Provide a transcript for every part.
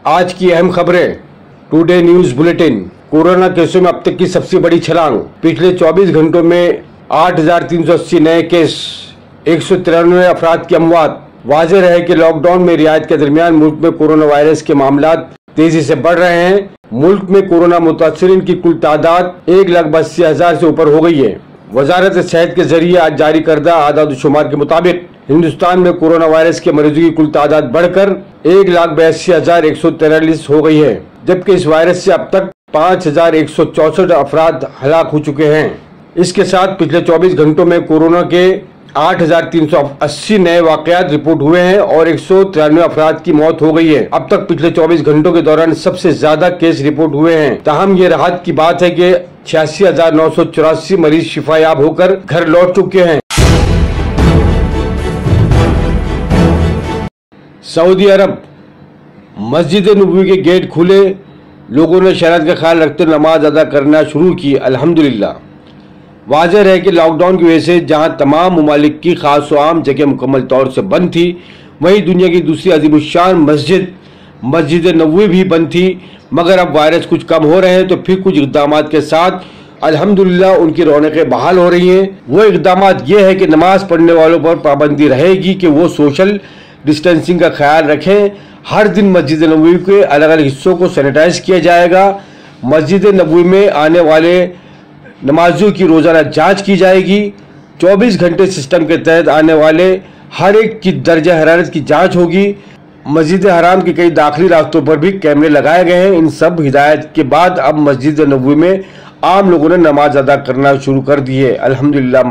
आज की अहम खबरें। Today news bulletin. कोरोना केसों में अब तक की सबसे बड़ी छलांग। पिछले 24 घंटों में 8,380 नए केस, 193 अफराद की अमवात। वाज़ेह रहे कि लॉकडाउन में रियायत के दरमियान मुल्क में कोरोना वायरस के मामलात तेजी से बढ़ रहे हैं। मुल्क में कोरोना मुतासिरीन की कुल तादाद 1,82,000 से ऊपर हो गई है। वजारत सेहत के जरिए आज जारी करदा आदाद-ओ-शुमार के मुताबिक हिंदुस्तान में कोरोना वायरस के मरीजों की कुल तादाद बढ़कर 1,82,143 हो गई है, जबकि इस वायरस से अब तक 5,164 अफराद हलाक हो चुके हैं। इसके साथ पिछले 24 घंटों में कोरोना के 8,380 नए वाकयात रिपोर्ट हुए हैं और 193 अफराद की मौत हो गई है। अब तक पिछले 24 घंटों के दौरान सबसे ज्यादा केस रिपोर्ट हुए हैं। ताहम ये राहत की बात है कि 86,984 मरीज शिफायाब होकर घर लौट चुके हैं। सऊदी अरब। मस्जिद नबवी के गेट खुले, लोगों ने शरीयत का ख्याल रखते नमाज अदा करना शुरू की। अल्हम्दुलिल्लाह। वाज़ेह है कि लॉकडाउन की वजह से जहां तमाम ममालिक की खास व आम जगह मुकम्मल तौर से बंद थी, वहीं दुनिया की दूसरी अजीमुश्शान मस्जिद नबवी भी बंद थी। मगर अब वायरस कुछ कम हो रहे हैं तो फिर कुछ इक़दाम के साथ अल्हम्दुलिल्लाह उनकी रौनकें बहाल हो रही हैं। वो इक़दाम ये है कि नमाज पढ़ने वालों पर पाबंदी रहेगी कि वो सोशल डिस्टेंसिंग का ख्याल रखें। हर दिन मस्जिद नबवी के अलग अलग हिस्सों को सैनिटाइज किया जाएगा। मस्जिद नबवी में आने वाले नमाजियों की रोजाना जांच की जाएगी। 24 घंटे सिस्टम के तहत आने वाले हर एक की दर्जा हरारत की जांच होगी। मस्जिद हराम के कई दाखिली रास्तों पर भी कैमरे लगाए गए हैं। इन सब हिदायत के बाद अब मस्जिद नबवी में आम लोगों ने नमाज अदा करना शुरू कर दी है। अल्हम्दुलिल्लाह।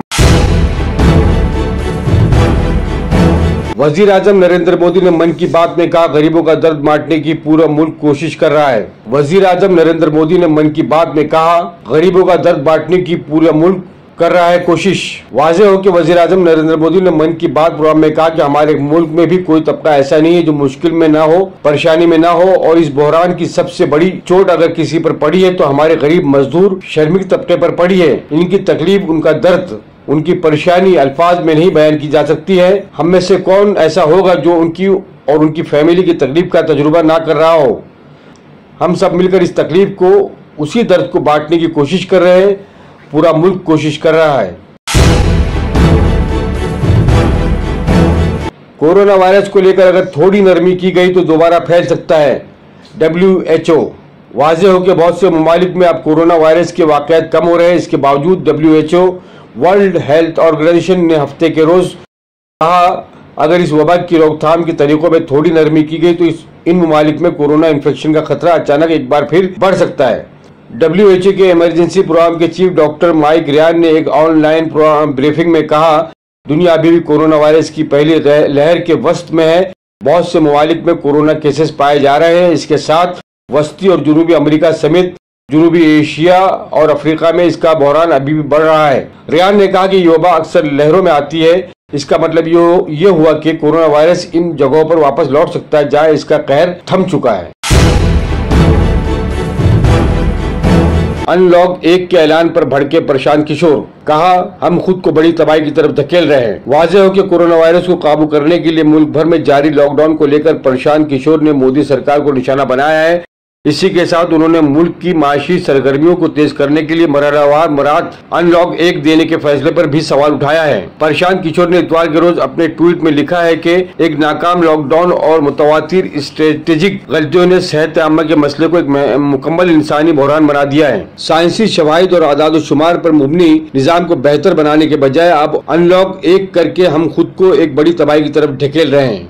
वजीर आजम नरेंद्र मोदी ने मन की बात में कहा, गरीबों का दर्द बांटने की पूरा मुल्क कोशिश कर रहा है। वजीर आजम नरेंद्र मोदी ने मन की बात में कहा, गरीबों का दर्द बांटने की पूरा मुल्क कर रहा है कोशिश। वाज़ेह हो कि वजीर आजम नरेंद्र मोदी ने मन की बात प्रोग्राम में कहा कि हमारे मुल्क में भी कोई तबका ऐसा नहीं है जो मुश्किल में ना हो, परेशानी में ना हो, और इस बहरान की सबसे बड़ी चोट अगर किसी पर पड़ी है तो हमारे गरीब मजदूर श्रमिक तबके पर पड़ी है। इनकी तकलीफ, उनका दर्द, उनकी परेशानी अल्फाज में नहीं बयान की जा सकती है। हम में से कौन ऐसा होगा जो उनकी और उनकी फैमिली की तकलीफ का तजुर्बा ना कर रहा हो। हम सब मिलकर इस तकलीफ को, उसी दर्द को बांटने की कोशिश कर रहे हैं। पूरा मुल्क कोशिश कर रहा है। कोरोना वायरस को लेकर अगर थोड़ी नरमी की गई तो दोबारा फैल सकता है। WHO। वाज़ेह हो कि बहुत से ममालिक में अब कोरोना वायरस के वाकयात कम हो रहे हैं। इसके बावजूद WHO वर्ल्ड हेल्थ ऑर्गेनाइजेशन ने हफ्ते के रोज कहा, अगर इस वबा की रोकथाम के तरीकों में थोड़ी नरमी की गई तो इन ममालिक में कोरोना इन्फेक्शन का खतरा अचानक एक बार फिर बढ़ सकता है। WHO के इमरजेंसी प्रोग्राम के चीफ डॉक्टर माइक रियान ने एक ऑनलाइन ब्रीफिंग में कहा, दुनिया अभी भी कोरोना वायरस की पहली लहर के वस्त में है। बहुत से ममालिक में कोरोना केसेस पाए जा रहे हैं। इसके साथ वस्ती और जुनूबी अमेरिका समेत जनूबी एशिया और अफ्रीका में इसका बहरान अभी भी बढ़ रहा है। रियान ने कहा कि ये वबा अक्सर लहरों में आती है। इसका मतलब ये हुआ कि कोरोना वायरस इन जगहों पर वापस लौट सकता है जहां इसका कहर थम चुका है। अनलॉक 1 के ऐलान पर भड़के प्रशांत किशोर। कहा, हम खुद को बड़ी तबाही की तरफ धकेल रहे हैं। वाज़ेह हो कि कोरोना वायरस को काबू करने के लिए मुल्क भर में जारी लॉकडाउन को लेकर प्रशांत किशोर ने मोदी सरकार को निशाना बनाया है। इसी के साथ उन्होंने मुल्क की माशी सरगर्मियों को तेज करने के लिए मरहलावार मुराद अनलॉक 1 देने के फैसले पर भी सवाल उठाया है। प्रशांत किशोर ने इतवार के रोज अपने ट्वीट में लिखा है कि एक नाकाम लॉकडाउन और मुतवातिर स्ट्रेटेजिक गलतियों ने सेहत आम्मा के मसले को एक मुकम्मल इंसानी बहरान बना दिया है। साइंसी शवाहिद और आदाद-ओ-शुमार पर मुबनी निजाम को बेहतर बनाने के बजाय अब अनलॉक 1 करके हम खुद को एक बड़ी तबाही की तरफ ढकेल रहे हैं।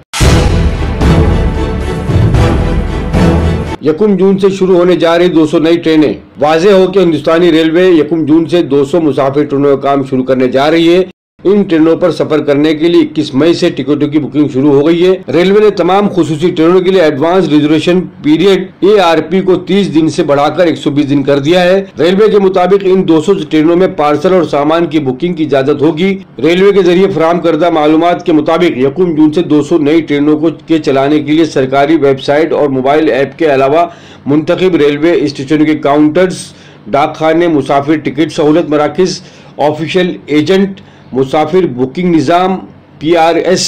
1 जून से शुरू होने जा रही 200 नई ट्रेनें। वाज़ेह हो कि हिंदुस्तानी रेलवे 1 जून से 200 मुसाफिर ट्रेनों का काम शुरू करने जा रही है। इन ट्रेनों पर सफर करने के लिए 21 मई से टिकटों की बुकिंग शुरू हो गई है। रेलवे ने तमाम खुसूसी ट्रेनों के लिए एडवांस रिजर्वेशन पीरियड ARP को 30 दिन से बढ़ाकर 120 दिन कर दिया है। रेलवे के मुताबिक इन 200 ट्रेनों में पार्सल और सामान की बुकिंग की इजाजत होगी। रेलवे के जरिए फराहम करदा मालूमात के मुताबिक 1 जून से 200 नई ट्रेनों के चलाने के लिए सरकारी वेबसाइट और मोबाइल ऐप के अलावा मुंतखब रेलवे स्टेशनों के काउंटर्स, डाकखाने, मुसाफिर टिकट सहूलत मराकज, ऑफिशियल एजेंट, मुसाफिर बुकिंग निज़ाम PRS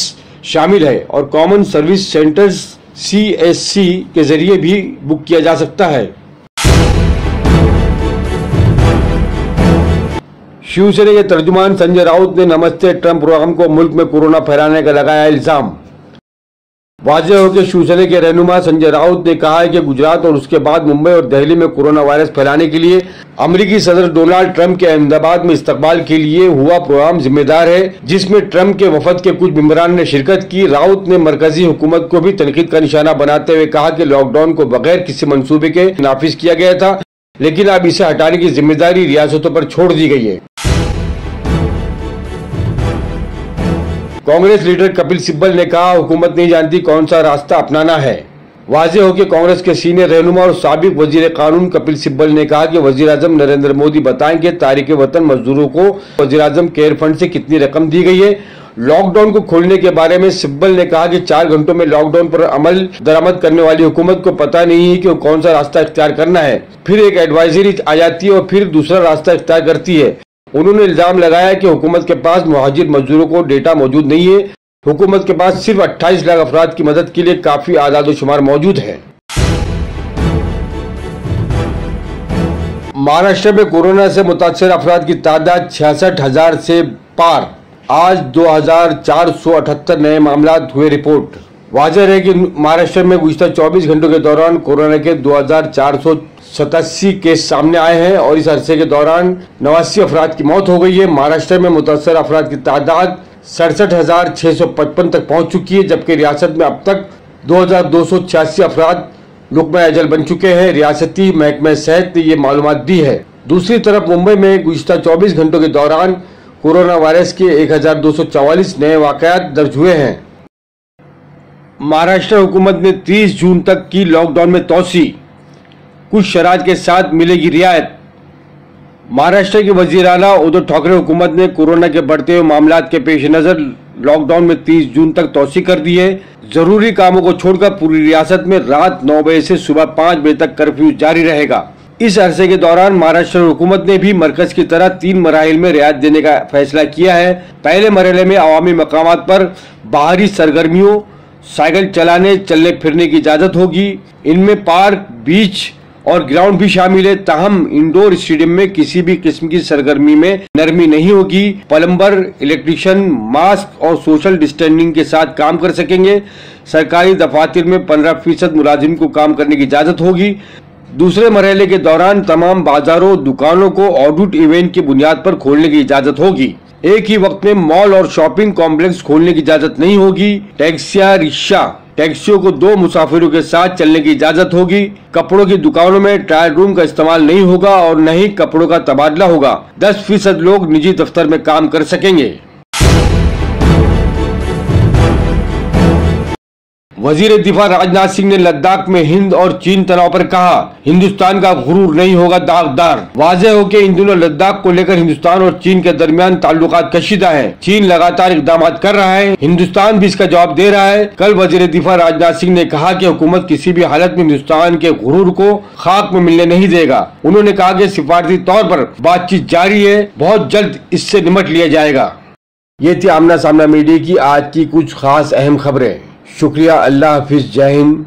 शामिल है और कॉमन सर्विस सेंटर्स CSC के जरिए भी बुक किया जा सकता है। शिवसेना के तर्जुमान संजय राउत ने नमस्ते ट्रंप प्रोग्राम को मुल्क में कोरोना फैलाने का लगाया इल्जाम। वाज़ेह हो कि शिवसेना के रहनुमा संजय राउत ने कहा है कि गुजरात और उसके बाद मुंबई और दिल्ली में कोरोना वायरस फैलाने के लिए अमेरिकी सदर डोनाल्ड ट्रंप के अहमदाबाद में इस्तकबाल के लिए हुआ प्रोग्राम जिम्मेदार है, जिसमें ट्रंप के वफद के कुछ मेंबरान ने शिरकत की। राउत ने मरकजी हुकूमत को भी तनकीद का निशाना बनाते हुए कहा कि लॉकडाउन को बगैर किसी मंसूबे के नाफिज किया गया था, लेकिन अब इसे हटाने की जिम्मेदारी रियासतों पर छोड़ दी गई है। कांग्रेस लीडर कपिल सिब्बल ने कहा, हुकूमत नहीं जानती कौन सा रास्ता अपनाना है। वाज़ेह हो कि कांग्रेस के सीनियर रहनुमा और साबिक वजीर कानून कपिल सिब्बल ने कहा कि वजीर आजम नरेंद्र मोदी बताएंगे तारिक वतन मजदूरों को वजीर आजम केयर फंड से कितनी रकम दी गई है। लॉकडाउन को खोलने के बारे में सिब्बल ने कहा कि 4 घंटों में लॉकडाउन पर अमल दरामद करने वाली हुकूमत को पता नहीं है कि कौन सा रास्ता इख्तियार करना है, फिर एक एडवाइजरी आ जाती है और फिर दूसरा रास्ता इख्तियार करती है। उन्होंने इल्जाम लगाया कि हुकूमत के पास मुहाजिर मजदूरों को डेटा मौजूद नहीं है। हुकूमत के पास सिर्फ 28 लाख अफराद की मदद के लिए काफी आदाद-ओ-शुमार मौजूद है। महाराष्ट्र में कोरोना से मुतासर अफराद की तादाद 66,000 से पार। आज 2,478 नए मामला हुए रिपोर्ट। वाज़ेह है कि महाराष्ट्र में गुज़िश्ता 24 घंटों के दौरान कोरोना के 2,487 केस सामने आए हैं और इस अरसे के दौरान 89 अफराद की मौत हो गई है। महाराष्ट्र में मुतासर अफराद की तादाद 67,655 तक पहुंच चुकी है, जबकि रियासत में अब तक 2,286 अफराद लुक़मा अजल बन चुके हैं। रियासती महकमे सेहत ने ये मालूमात दी है। दूसरी तरफ मुंबई में गुज़िश्ता 24 घंटों के दौरान कोरोना वायरस के 1,244 नए वाक़यात दर्ज हुए हैं। महाराष्ट्र हुकूमत ने 30 जून तक की लॉकडाउन में तोसी, कुछ शराइत के साथ मिलेगी रियायत। महाराष्ट्र के वजीर आला उद्धव ठाकरे हुकूमत ने कोरोना के बढ़ते हुए मामलात के पेश नज़र लॉकडाउन में 30 जून तक तोसी कर दी है। जरूरी कामों को छोड़कर पूरी रियासत में रात 9 बजे से सुबह 5 बजे तक कर्फ्यू जारी रहेगा। इस अरसे के दौरान महाराष्ट्र हुकूमत ने भी मरकज की तरह 3 मराहिल में रियायत देने का फैसला किया है। पहले मरहले में अवामी मकामात पर बाहरी सरगर्मियों, साइकिल चलाने, चलने फिरने की इजाजत होगी। इनमें पार्क, बीच और ग्राउंड भी शामिल है। ताहम इंडोर स्टेडियम में किसी भी किस्म की सरगर्मी में नरमी नहीं होगी। प्लम्बर, इलेक्ट्रिशियन मास्क और सोशल डिस्टेंसिंग के साथ काम कर सकेंगे। सरकारी दफातर में 15% मुलाजिम को काम करने की इजाजत होगी। दूसरे मरहले के दौरान तमाम बाजारों, दुकानों को ऑडिट इवेंट की बुनियाद पर खोलने की इजाजत होगी। एक ही वक्त में मॉल और शॉपिंग कॉम्प्लेक्स खोलने की इजाजत नहीं होगी। टैक्सियां, रिक्शा, टैक्सियों को 2 मुसाफिरों के साथ चलने की इजाजत होगी। कपड़ों की दुकानों में ट्रायल रूम का इस्तेमाल नहीं होगा और न ही कपड़ों का तबादला होगा। 10% लोग निजी दफ्तर में काम कर सकेंगे। वजीर दिफा राजनाथ सिंह ने लद्दाख में हिंद और चीन तनाव पर कहा, हिंदुस्तान का गुरूर नहीं होगा दागदार। वाज़ेह हो कि इन दिनों लद्दाख को लेकर हिंदुस्तान और चीन के दरमियान ताल्लुकात कशीदा हैं। चीन लगातार इकदाम कर रहा है, हिंदुस्तान भी इसका जवाब दे रहा है। कल वजीर दिफा राजनाथ सिंह ने कहा कि हुकूमत किसी भी हालत में हिंदुस्तान के गुरूर को खाक में मिलने नहीं देगा। उन्होंने कहा कि सिफारती तौर पर बातचीत जारी है, बहुत जल्द इससे निपट लिया जाएगा। ये थी आमना सामना मीडिया की आज की कुछ खास अहम खबरें। शुक्रिया। अल्लाह हाफिज। जय हिंद।